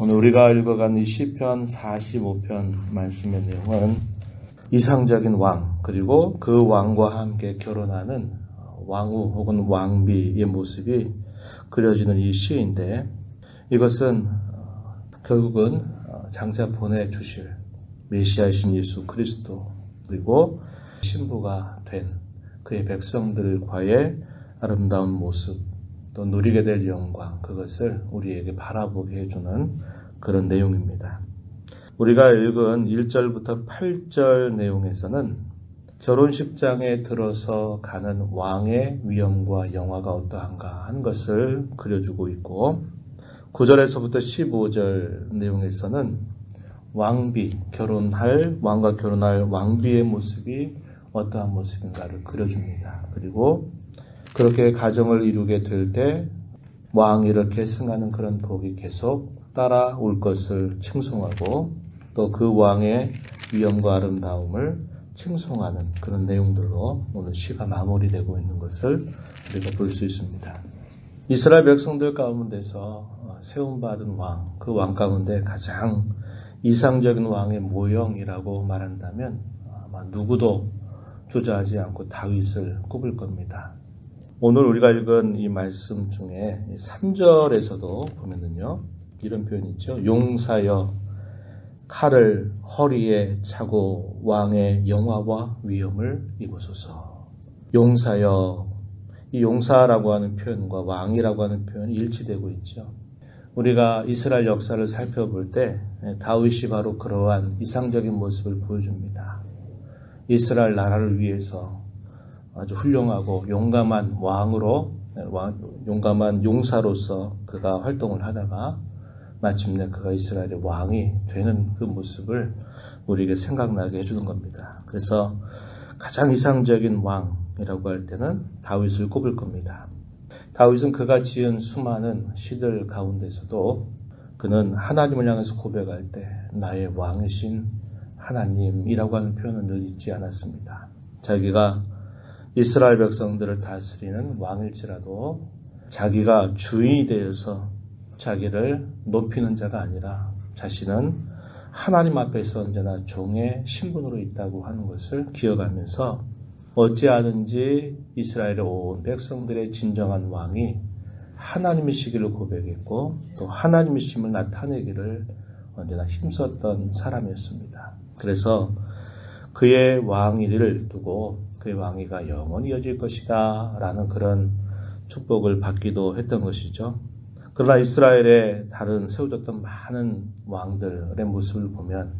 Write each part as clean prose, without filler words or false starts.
오늘 우리가 읽어간 이 시편 45편 말씀의 내용은 이상적인 왕, 그리고 그 왕과 함께 결혼하는 왕후 혹은 왕비의 모습이 그려지는 이 시인데, 이것은 결국은 장차 보내주실 메시아이신 예수 그리스도, 그리고 신부가 된 그의 백성들과의 아름다운 모습, 또 누리게 될 영광, 그것을 우리에게 바라보게 해주는 그런 내용입니다. 우리가 읽은 1절부터 8절 내용에서는 결혼식장에 들어서 가는 왕의 위엄과 영화가 어떠한가 하는 것을 그려주고 있고, 9절에서부터 15절 내용에서는 왕과 결혼할 왕비의 모습이 어떠한 모습인가를 그려줍니다. 그리고 그렇게 가정을 이루게 될 때 왕이 이렇게 승하는 그런 복이 계속 따라올 것을 칭송하고, 또 그 왕의 위엄과 아름다움을 칭송하는 그런 내용들로 오늘 시가 마무리되고 있는 것을 우리가 볼 수 있습니다. 이스라엘 백성들 가운데서 세움받은 왕, 그 왕 가운데 가장 이상적인 왕의 모형이라고 말한다면 아마 누구도 주저하지 않고 다윗을 꼽을 겁니다. 오늘 우리가 읽은 이 말씀 중에 3절에서도 보면은요, 이런 표현이 있죠. 용사여 칼을 허리에 차고 왕의 영화와 위엄을 입으소서. 용사여, 이 용사라고 하는 표현과 왕이라고 하는 표현이 일치되고 있죠. 우리가 이스라엘 역사를 살펴볼 때 다윗이 바로 그러한 이상적인 모습을 보여줍니다. 이스라엘 나라를 위해서 아주 훌륭하고 용감한 용감한 용사로서 그가 활동을 하다가 마침내 그가 이스라엘의 왕이 되는 그 모습을 우리에게 생각나게 해주는 겁니다. 그래서 가장 이상적인 왕이라고 할 때는 다윗을 꼽을 겁니다. 다윗은 그가 지은 수많은 시들 가운데서도 그는 하나님을 향해서 고백할 때 나의 왕이신 하나님이라고 하는 표현은 늘 잊지 않았습니다. 자기가 이스라엘 백성들을 다스리는 왕일지라도 자기가 주인이 되어서 자기를 높이는 자가 아니라 자신은 하나님 앞에서 언제나 종의 신분으로 있다고 하는 것을 기억하면서 어찌하든지 이스라엘의 온 백성들의 진정한 왕이 하나님이시기를 고백했고, 또 하나님이심을 나타내기를 언제나 힘썼던 사람이었습니다. 그래서 그의 왕위를 두고 그의 왕위가 영원히 이어질 것이다 라는 그런 축복을 받기도 했던 것이죠. 그러나 이스라엘에 다른 세워졌던 많은 왕들의 모습을 보면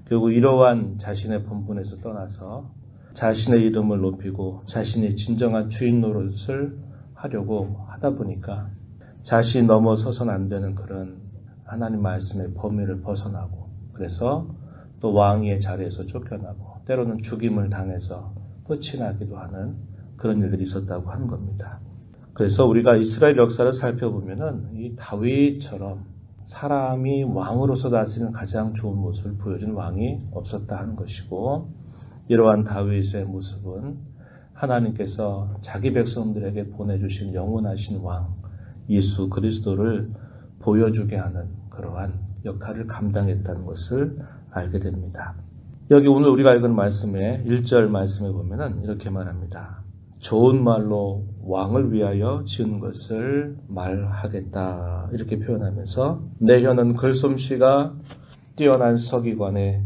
결국 이러한 자신의 본분에서 떠나서 자신의 이름을 높이고 자신이 진정한 주인 노릇을 하려고 하다 보니까 자신이 넘어서선 안 되는 그런 하나님 말씀의 범위를 벗어나고, 그래서 또 왕위의 자리에서 쫓겨나고 때로는 죽임을 당해서 끝이 나기도 하는 그런 일들이 있었다고 하는 겁니다. 그래서 우리가 이스라엘 역사를 살펴보면은 이 다윗처럼 사람이 왕으로서 다스리는 가장 좋은 모습을 보여준 왕이 없었다 하는 것이고, 이러한 다윗의 모습은 하나님께서 자기 백성들에게 보내주신 영원하신 왕 예수 그리스도를 보여주게 하는 그러한 역할을 감당했다는 것을 알게 됩니다. 여기 오늘 우리가 읽은 말씀에 1절 말씀에 보면은 이렇게 말합니다. 좋은 말로 왕을 위하여 지은 것을 말하겠다, 이렇게 표현하면서 내 혀는 글솜씨가 뛰어난 서기관의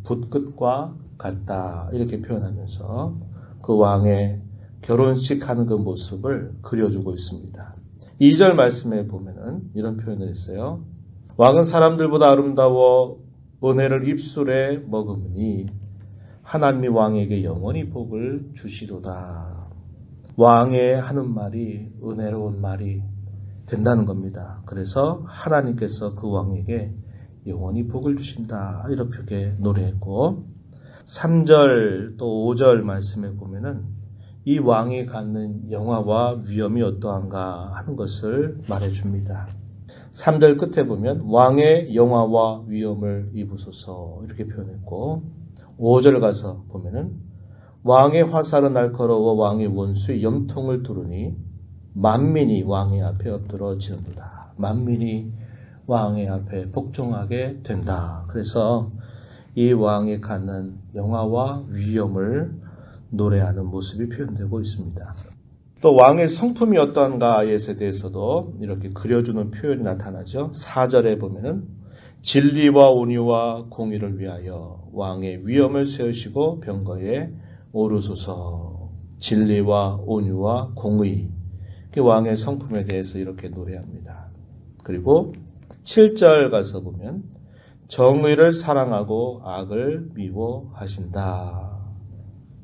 붓끝과 같다, 이렇게 표현하면서 그 왕의 결혼식 하는 그 모습을 그려주고 있습니다. 2절 말씀에 보면은 이런 표현을 했어요. 왕은 사람들보다 아름다워 은혜를 입술에 머금으니 하나님이 왕에게 영원히 복을 주시도다. 왕의 하는 말이 은혜로운 말이 된다는 겁니다. 그래서 하나님께서 그 왕에게 영원히 복을 주신다, 이렇게 노래했고, 3절 또 5절 말씀에 보면은 이 왕이 갖는 영화와 위엄이 어떠한가 하는 것을 말해줍니다. 3절 끝에 보면 왕의 영화와 위엄을 입으소서, 이렇게 표현했고, 5절 가서 보면은 왕의 화살은 날카로워 왕의 원수의 염통을 두르니 만민이 왕의 앞에 엎드러지는도다. 만민이 왕의 앞에 복종하게 된다. 그래서 이 왕이 갖는 영화와 위엄을 노래하는 모습이 표현되고 있습니다. 또 왕의 성품이 어떠한가에 대해서도 이렇게 그려주는 표현이 나타나죠. 4절에 보면은 진리와 온유와 공의를 위하여 왕의 위엄을 세우시고 병거에 오르소서. 진리와 온유와 공의. 왕의 성품에 대해서 이렇게 노래합니다. 그리고 7절 가서 보면 정의를 사랑하고 악을 미워하신다.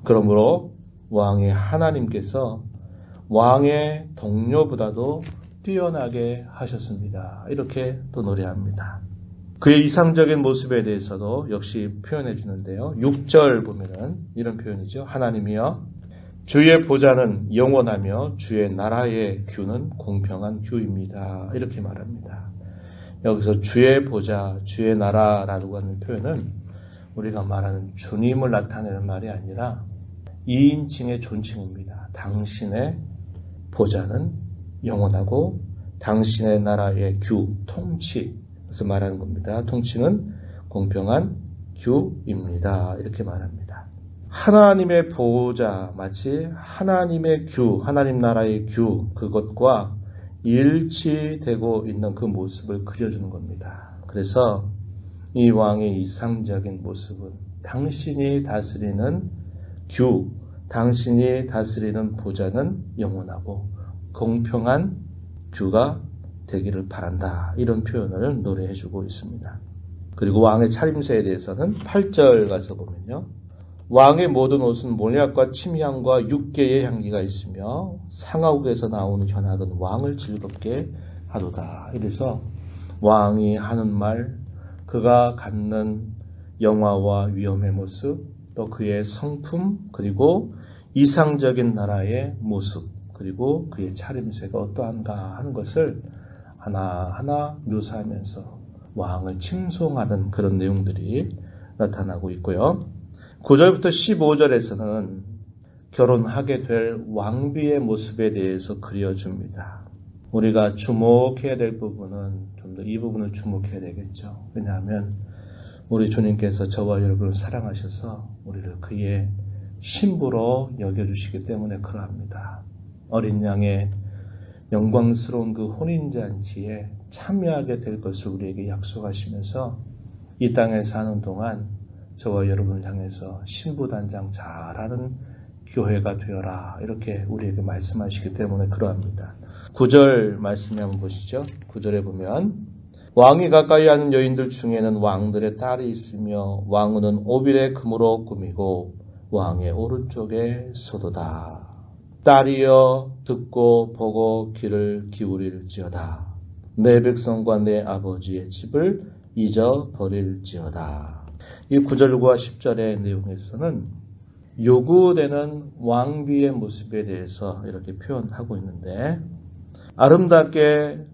그러므로 왕의 하나님께서 왕의 동료보다도 뛰어나게 하셨습니다. 이렇게 또 노래합니다. 그의 이상적인 모습에 대해서도 역시 표현해 주는데요. 6절 보면은 이런 표현이죠. 하나님이여 주의 보좌는 영원하며 주의 나라의 규는 공평한 규입니다. 이렇게 말합니다. 여기서 주의 보좌, 주의 나라라고 하는 표현은 우리가 말하는 주님을 나타내는 말이 아니라 2인칭의 존칭입니다. 당신의 보좌는 영원하고 당신의 나라의 규, 통치, 그래서 말하는 겁니다. 통치는 공평한 규입니다. 이렇게 말합니다. 하나님의 보호자, 마치 하나님의 규, 하나님 나라의 규, 그것과 일치되고 있는 그 모습을 그려주는 겁니다. 그래서 이 왕의 이상적인 모습은 당신이 다스리는 규, 당신이 다스리는 보좌는 영원하고 공평한 규가 되기를 바란다. 이런 표현을 노래해주고 있습니다. 그리고 왕의 차림새에 대해서는 8절 가서 보면요. 왕의 모든 옷은 몰약과 침향과 육개의 향기가 있으며 상하국에서 나오는 현악은 왕을 즐겁게 하도다. 이래서 왕이 하는 말, 그가 갖는 영화와 위엄의 모습, 또 그의 성품, 그리고 이상적인 나라의 모습, 그리고 그의 차림새가 어떠한가 하는 것을 하나하나 묘사하면서 왕을 칭송하는 그런 내용들이 나타나고 있고요. 9절부터 15절에서는 결혼하게 될 왕비의 모습에 대해서 그려줍니다. 우리가 주목해야 될 부분은 좀 더 이 부분을 주목해야 되겠죠. 왜냐하면 우리 주님께서 저와 여러분을 사랑하셔서 우리를 그의 신부로 여겨주시기 때문에 그러합니다. 어린 양의 영광스러운 그 혼인잔치에 참여하게 될 것을 우리에게 약속하시면서 이 땅에 사는 동안 저와 여러분을 향해서 신부단장 잘하는 교회가 되어라 이렇게 우리에게 말씀하시기 때문에 그러합니다. 9절 말씀에 한번 보시죠. 9절에 보면 왕이 가까이 하는 여인들 중에는 왕들의 딸이 있으며 왕후는 오빌의 금으로 꾸미고 왕의 오른쪽에 서도다. 딸이여 듣고 보고 귀를 기울일지어다. 내 백성과 내 아버지의 집을 잊어버릴지어다. 이 9절과 10절의 내용에서는 요구되는 왕비의 모습에 대해서 이렇게 표현하고 있는데 아름답게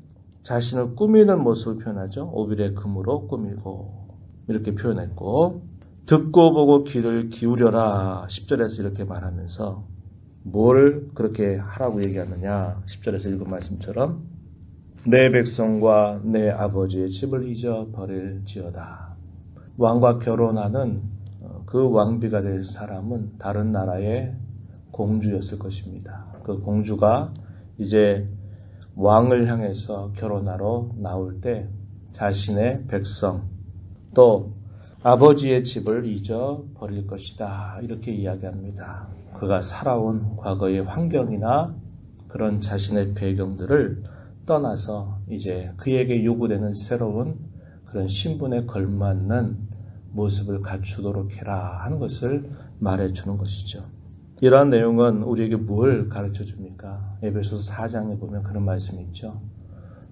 자신을 꾸미는 모습을 표현하죠. 오빌의 금으로 꾸미고 이렇게 표현했고 듣고 보고 귀를 기울여라 10절에서 이렇게 말하면서 뭘 그렇게 하라고 얘기하느냐 10절에서 읽은 말씀처럼 내 백성과 내 아버지의 집을 잊어버릴지어다. 왕과 결혼하는 그 왕비가 될 사람은 다른 나라의 공주였을 것입니다. 그 공주가 이제 왕을 향해서 결혼하러 나올 때 자신의 백성 또 아버지의 집을 잊어버릴 것이다. 이렇게 이야기합니다. 그가 살아온 과거의 환경이나 그런 자신의 배경들을 떠나서 이제 그에게 요구되는 새로운 그런 신분에 걸맞는 모습을 갖추도록 해라 하는 것을 말해주는 것이죠. 이러한 내용은 우리에게 뭘 가르쳐 줍니까? 에베소서 4장에 보면 그런 말씀이 있죠.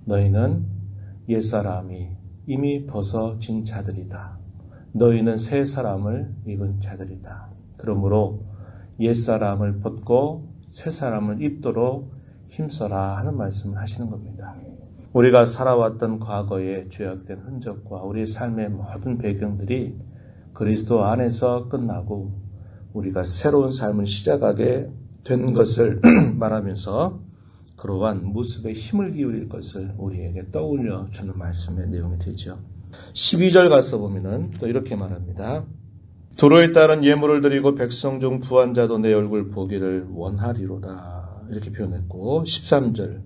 너희는 옛사람이 이미 벗어진 자들이다. 너희는 새 사람을 입은 자들이다. 그러므로 옛사람을 벗고 새 사람을 입도록 힘써라 하는 말씀을 하시는 겁니다. 우리가 살아왔던 과거의 죄악된 흔적과 우리의 삶의 모든 배경들이 그리스도 안에서 끝나고 우리가 새로운 삶을 시작하게 된 것을 말하면서 그러한 모습에 힘을 기울일 것을 우리에게 떠올려 주는 말씀의 내용이 되죠. 12절 가서 보면은 또 이렇게 말합니다. 도로에 따른 예물을 드리고 백성 중 부한 자도 내 얼굴 보기를 원하리로다. 이렇게 표현했고 13절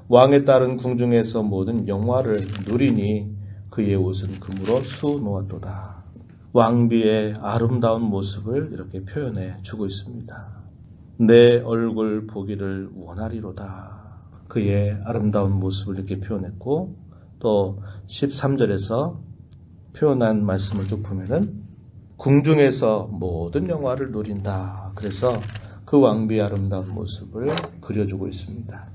왕에 따른 궁중에서 모든 영화를 누리니 그의 옷은 금으로 수놓았도다. 왕비의 아름다운 모습을 이렇게 표현해 주고 있습니다. 내 얼굴 보기를 원하리로다. 그의 아름다운 모습을 이렇게 표현했고 또 13절에서 표현한 말씀을 쭉 보면은 궁중에서 모든 영화를 누린다. 그래서 그 왕비의 아름다운 모습을 그려주고 있습니다.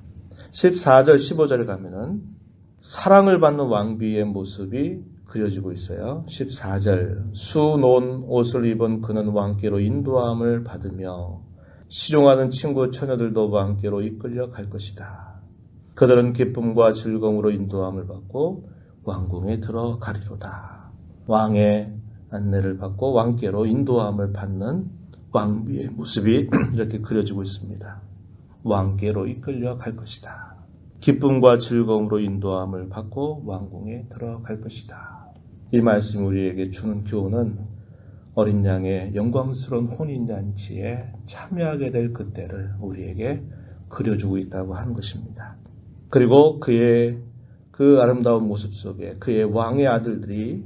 14절, 15절 가면은 사랑을 받는 왕비의 모습이 그려지고 있어요. 14절 수놓은 옷을 입은 그는 왕께로 인도함을 받으며 시종하는 친구 처녀들도 왕께로 이끌려 갈 것이다. 그들은 기쁨과 즐거움으로 인도함을 받고 왕궁에 들어가리로다. 왕의 안내를 받고 왕께로 인도함을 받는 왕비의 모습이 이렇게 그려지고 있습니다. 왕께로 이끌려 갈 것이다. 기쁨과 즐거움으로 인도함을 받고 왕궁에 들어갈 것이다. 이 말씀이 우리에게 주는 교훈은 어린 양의 영광스러운 혼인잔치에 참여하게 될 그때를 우리에게 그려주고 있다고 하는 것입니다. 그리고 그의 그 아름다운 모습 속에 그의 왕의 아들들이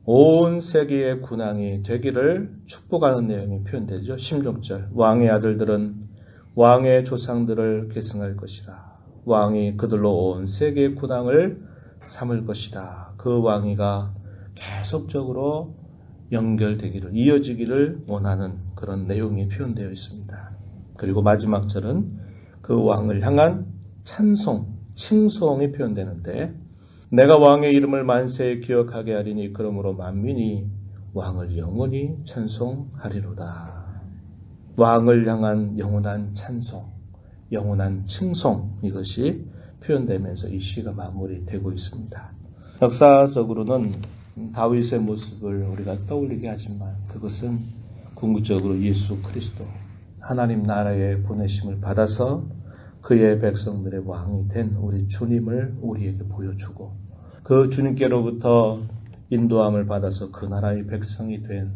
온 세계의 군왕이 되기를 축복하는 내용이 표현되죠. 16절 왕의 아들들은 왕의 조상들을 계승할 것이라. 왕이 그들로 온 세계의 군왕을 삼을 것이다. 그 왕위가 계속적으로 연결되기를 이어지기를 원하는 그런 내용이 표현되어 있습니다. 그리고 마지막 절은 그 왕을 향한 찬송, 칭송이 표현되는데 내가 왕의 이름을 만세에 기억하게 하리니 그러므로 만민이 왕을 영원히 찬송하리로다. 왕을 향한 영원한 찬송, 영원한 칭송 이것이 표현되면서 이 시가 마무리되고 있습니다. 역사적으로는 다윗의 모습을 우리가 떠올리게 하지만 그것은 궁극적으로 예수 그리스도 하나님 나라의 보내심을 받아서 그의 백성들의 왕이 된 우리 주님을 우리에게 보여주고 그 주님께로부터 인도함을 받아서 그 나라의 백성이 된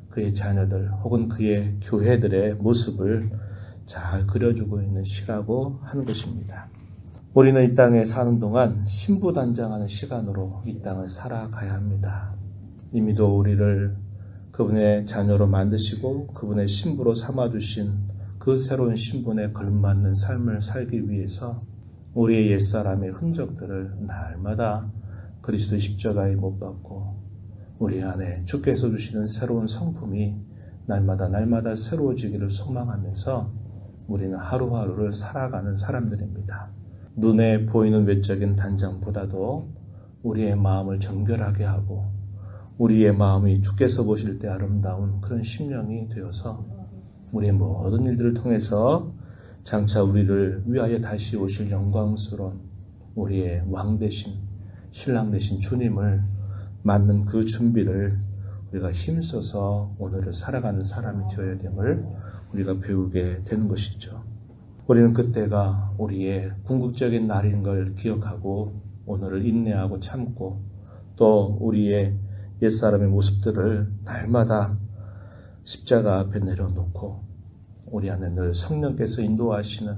그의 자녀들 혹은 그의 교회들의 모습을 잘 그려주고 있는 시라고 하는 것입니다. 우리는 이 땅에 사는 동안 신부단장하는 시간으로 이 땅을 살아가야 합니다. 이미도 우리를 그분의 자녀로 만드시고 그분의 신부로 삼아주신 그 새로운 신분에 걸맞는 삶을 살기 위해서 우리의 옛사람의 흔적들을 날마다 그리스도 십자가에 못 박고 우리 안에 주께서 주시는 새로운 성품이 날마다 새로워지기를 소망하면서 우리는 하루하루를 살아가는 사람들입니다. 눈에 보이는 외적인 단장보다도 우리의 마음을 정결하게 하고 우리의 마음이 주께서 보실 때 아름다운 그런 심령이 되어서 우리의 모든 일들을 통해서 장차 우리를 위하여 다시 오실 영광스러운 우리의 왕 되신 신랑 되신 주님을 맞는 그 준비를 우리가 힘써서 오늘을 살아가는 사람이 되어야 됨을 우리가 배우게 되는 것이죠. 우리는 그때가 우리의 궁극적인 날인 걸 기억하고 오늘을 인내하고 참고 또 우리의 옛사람의 모습들을 날마다 십자가 앞에 내려놓고 우리 안에 늘 성령께서 인도하시는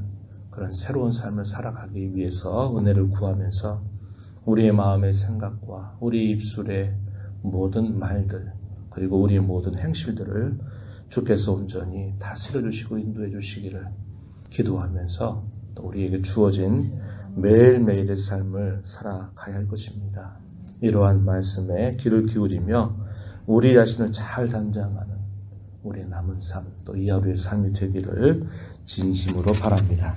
그런 새로운 삶을 살아가기 위해서 은혜를 구하면서 우리의 마음의 생각과 우리 입술의 모든 말들 그리고 우리의 모든 행실들을 주께서 온전히 다스려 주시고 인도해 주시기를 기도하면서 또 우리에게 주어진 매일매일의 삶을 살아가야 할 것입니다. 이러한 말씀에 귀를 기울이며 우리 자신을 잘 단장하는 우리의 남은 삶, 또 이 하루의 삶이 되기를 진심으로 바랍니다.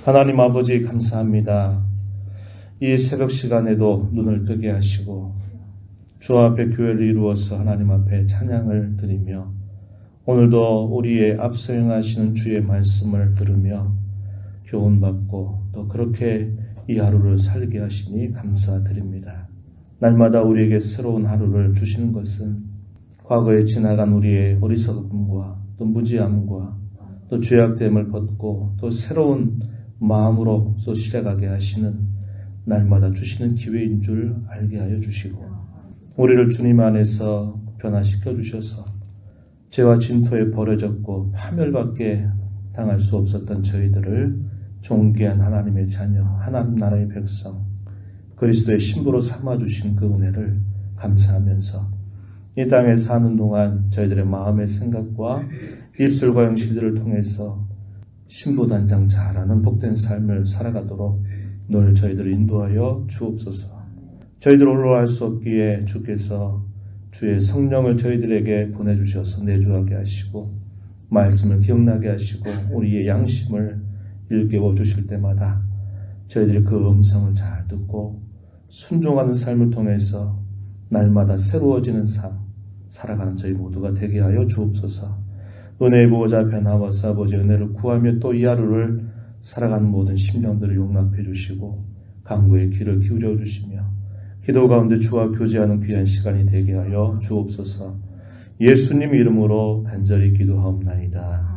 하나님 아버지 감사합니다. 이 새벽 시간에도 눈을 뜨게 하시고 주 앞에 교회를 이루어서 하나님 앞에 찬양을 드리며 오늘도 우리의 앞서 행하시는 주의 말씀을 들으며 교훈받고 또 그렇게 이 하루를 살게 하시니 감사드립니다. 날마다 우리에게 새로운 하루를 주시는 것은 과거에 지나간 우리의 어리석음과 또 무지함과 또 죄악됨을 벗고 또 새로운 마음으로서 시작하게 하시는 날마다 주시는 기회인 줄 알게 하여 주시고 우리를 주님 안에서 변화시켜 주셔서 죄와 진토에 버려졌고 파멸밖에 당할 수 없었던 저희들을 존귀한 하나님의 자녀, 하나님 나라의 백성, 그리스도의 신부로 삼아주신 그 은혜를 감사하면서 이 땅에 사는 동안 저희들의 마음의 생각과 입술과 영실들을 통해서 신부단장 잘하는 복된 삶을 살아가도록 늘 저희들을 인도하여 주옵소서. 저희들 홀로 할 수 없기에 주께서 주의 성령을 저희들에게 보내주셔서 내주하게 하시고 말씀을 기억나게 하시고 우리의 양심을 일깨워 주실 때마다 저희들이 그 음성을 잘 듣고 순종하는 삶을 통해서 날마다 새로워지는 삶 살아가는 저희 모두가 되게 하여 주옵소서. 은혜의 보호자 변화와사 아버지 은혜를 구하며 또 이 하루를 살아가는 모든 심령들을 용납해 주시고 간구의 귀를 기울여 주시며 기도 가운데 주와 교제하는 귀한 시간이 되게 하여 주옵소서. 예수님 이름으로 간절히 기도하옵나이다.